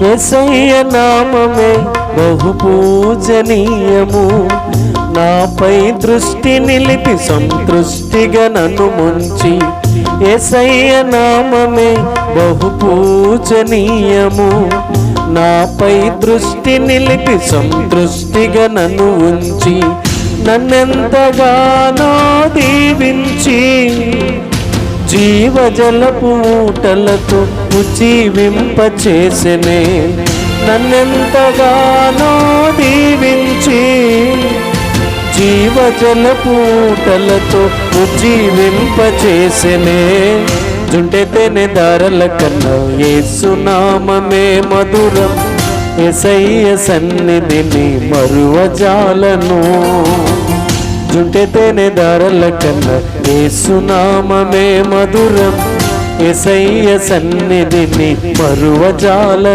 యేసయ్య నామమే బహు పూజనీయము. నాపై దృష్టి నిలిపి సంతృష్టిగా నన్ను ముంచి, యేసయ్య నామమే బహు పూజనీయము. నాపై దృష్టి నిలిపి సంతృష్టిగా నన్ను ఉంచి, నన్నెంతగానో దీవించి, జీవజలపు ఊటలతో ఉజ్జీవింపచేసెనే. నన్నెంతగానో దీవించి, జీవజలపు ఊటలతో ఉజ్జీవింపచేసెనే. జుంటెతేనె దారల కన్నా యేసునామమే మధురం. యేసయ్య సన్నిధిని మరువజాలను. జుంటెతేనె దారల కన్నా యేసునామమే మధురం. యేసయ్య సన్నిధిని మరువజాలను.